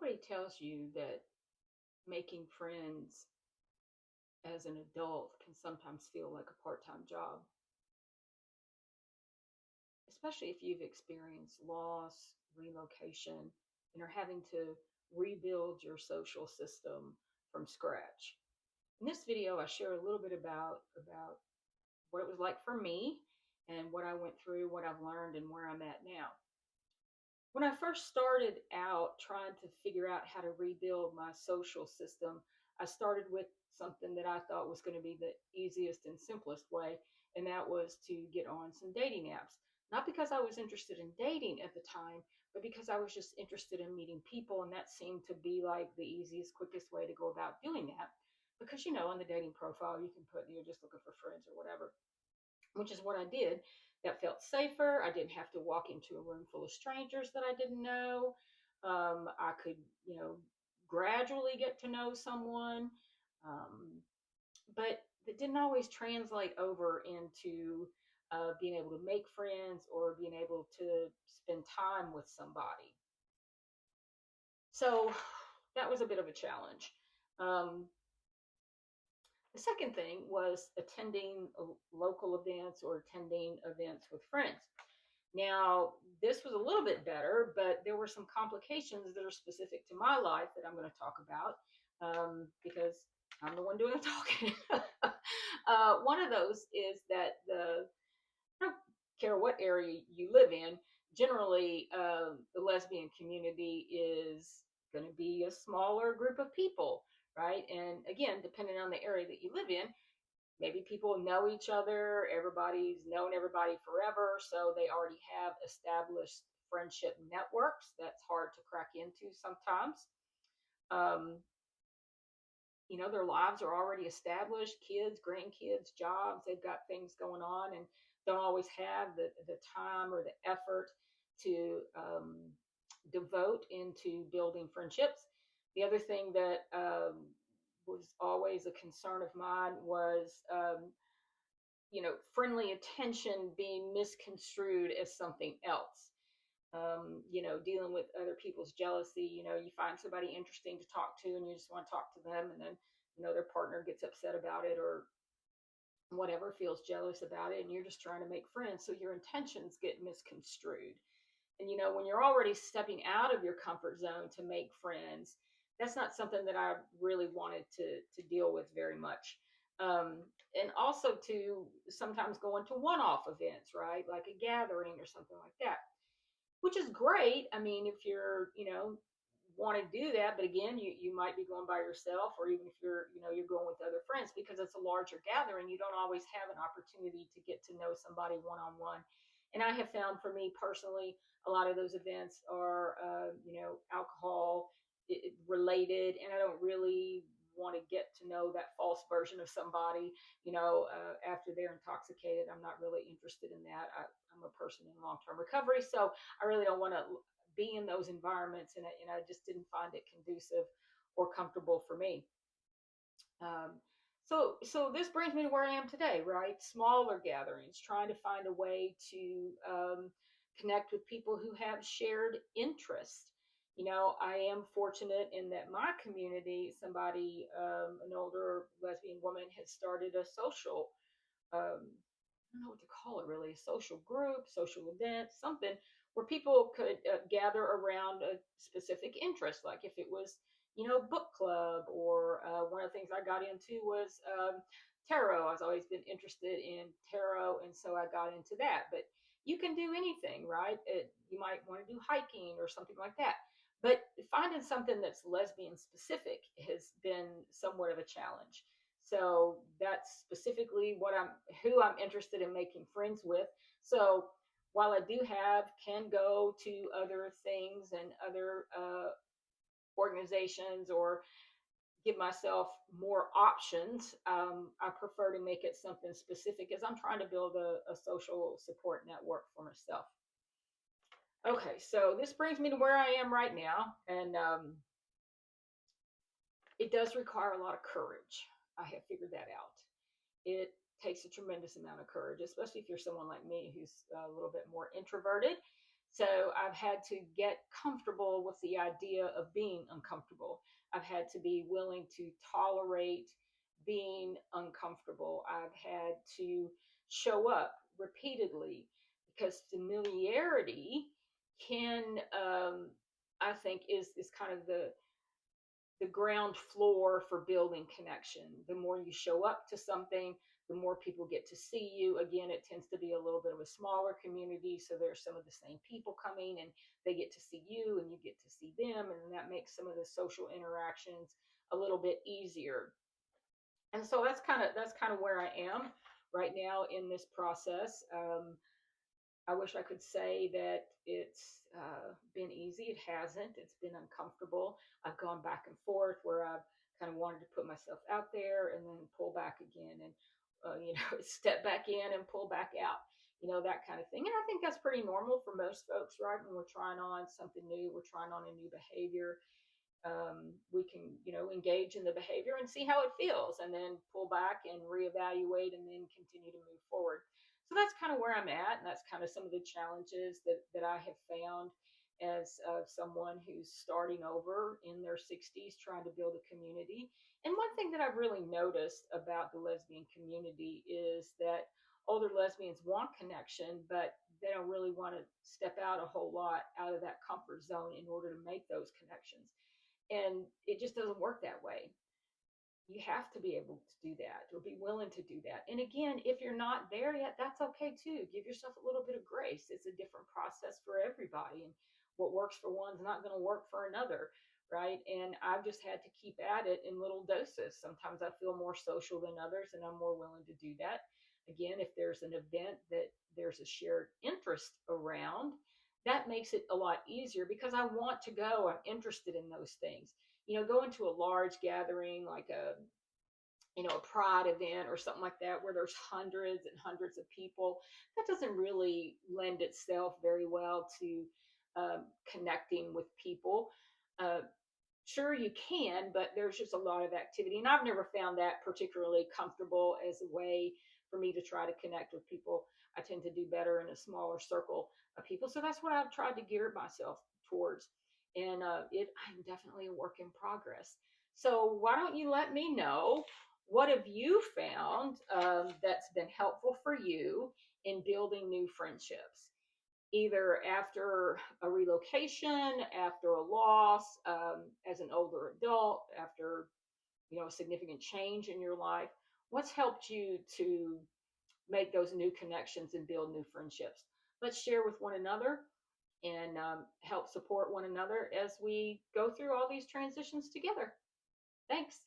Nobody tells you that making friends as an adult can sometimes feel like a part time job, especially if you've experienced loss, relocation, and are having to rebuild your social system from scratch. In this video, I share a little bit about what it was like for me and what I went through, what I've learned, and where I'm at now. When I first started out trying to figure out how to rebuild my social system, I started with something that I thought was going to be the easiest and simplest way, and that was to get on some dating apps. Not because I was interested in dating at the time, but because I was just interested in meeting people, and that seemed to be like the easiest, quickest way to go about doing that. Because, on the dating profile, you can put you're just looking for friends or whatever, which is what I did. That felt safer. I didn't have to walk into a room full of strangers that I didn't know. I could, gradually get to know someone, um, but that didn't always translate over into being able to make friends or being able to spend time with somebody. So that was a bit of a challenge. Um, the second thing was attending local events or attending events with friends. Now, this was a little bit better, but there were some complications that are specific to my life that I'm going to talk about because I'm the one doing the talking. One of those is that I don't care what area you live in, generally the lesbian community is going to be a smaller group of people, right? And again, depending on the area that you live in, maybe people know each other, everybody's known everybody forever, so they already have established friendship networks that's hard to crack into sometimes. um, their lives are already established, kids, grandkids, jobs, they've got things going on and don't always have the time or the effort to devote into building friendships. The other thing that was always a concern of mine was friendly attention being misconstrued as something else. Dealing with other people's jealousy, you find somebody interesting to talk to and you just want to talk to them, and then, their partner gets upset about it or whatever, feels jealous about it, and you're just trying to make friends. So your intentions get misconstrued. And, when you're already stepping out of your comfort zone to make friends, that's not something that I really wanted to deal with very much. Um, and also to sometimes go into one-off events, right? Like a gathering or something like that, which is great. I mean, if you're, want to do that, but again, you might be going by yourself, or even if you're going with other friends, because it's a larger gathering, you don't always have an opportunity to get to know somebody one on one. And I have found, for me personally, a lot of those events are, alcohol related, and I don't really want to get to know that false version of somebody, after they're intoxicated. I'm not really interested in that. I'm a person in long-term recovery, so I really don't want to be in those environments, and I just didn't find it conducive or comfortable for me. So this brings me to where I am today, right? Smaller gatherings, trying to find a way to connect with people who have shared interests. I am fortunate in that my community, somebody, an older lesbian woman, has started a social, I don't know what to call it really, a social group, social event, something where people could gather around a specific interest. Like if it was, book club, or one of the things I got into was tarot. I've always been interested in tarot, and so I got into that. But you can do anything, right? You might want to do hiking or something like that. But finding something that's lesbian specific has been somewhat of a challenge. So that's specifically who I'm interested in making friends with. So while I can go to other things and other organizations, or give myself more options, I prefer to make it something specific, as I'm trying to build a social support network for myself. Okay, so this brings me to where I am right now, and it does require a lot of courage. I have figured that out. It takes a tremendous amount of courage, especially if you're someone like me who's a little bit more introverted. So I've had to get comfortable with the idea of being uncomfortable. I've had to be willing to tolerate being uncomfortable. I've had to show up repeatedly because familiarity can, I think, is kind of the ground floor for building connection. The more you show up to something, the more people get to see you. Again, it tends to be a little bit of a smaller community, so there's some of the same people coming and they get to see you and you get to see them, and that makes some of the social interactions a little bit easier. And so that's kind of where I am right now in this process. I wish I could say that it's been easy. It hasn't. It's been uncomfortable. I've gone back and forth where I've kind of wanted to put myself out there and then pull back again and, step back in and pull back out, that kind of thing. And I think that's pretty normal for most folks, right? When we're trying on something new, we're trying on a new behavior, we can engage in the behavior and see how it feels and then pull back and reevaluate and then continue to move forward. So that's kind of where I'm at, and that's kind of some of the challenges that I have found as someone who's starting over in their 60s trying to build a community. And one thing that I've really noticed about the lesbian community is that older lesbians want connection, but they don't really want to step out a whole lot out of that comfort zone in order to make those connections, and it just doesn't work that way. You have to be able to do that or be willing to do that. And again, if you're not there yet, that's okay too. Give yourself a little bit of grace. It's a different process for everybody, and what works for one's not going to work for another, right? And I've just had to keep at it in little doses. Sometimes I feel more social than others, and I'm more willing to do that. Again, if there's an event that there's a shared interest around, that makes it a lot easier because I want to go. I'm interested in those things. Going to a large gathering like a pride event or something like that where there's hundreds and hundreds of people, that doesn't really lend itself very well to connecting with people. uh, sure, you can, but there's just a lot of activity, and I've never found that particularly comfortable as a way for me to try to connect with people. I tend to do better in a smaller circle of people, so that's what I've tried to gear myself towards. And I'm definitely a work in progress. So why don't you let me know, what have you found that's been helpful for you in building new friendships, either after a relocation, after a loss, as an older adult, after a significant change in your life? What's helped you to make those new connections and build new friendships? Let's share with one another and help support one another as we go through all these transitions together. Thanks.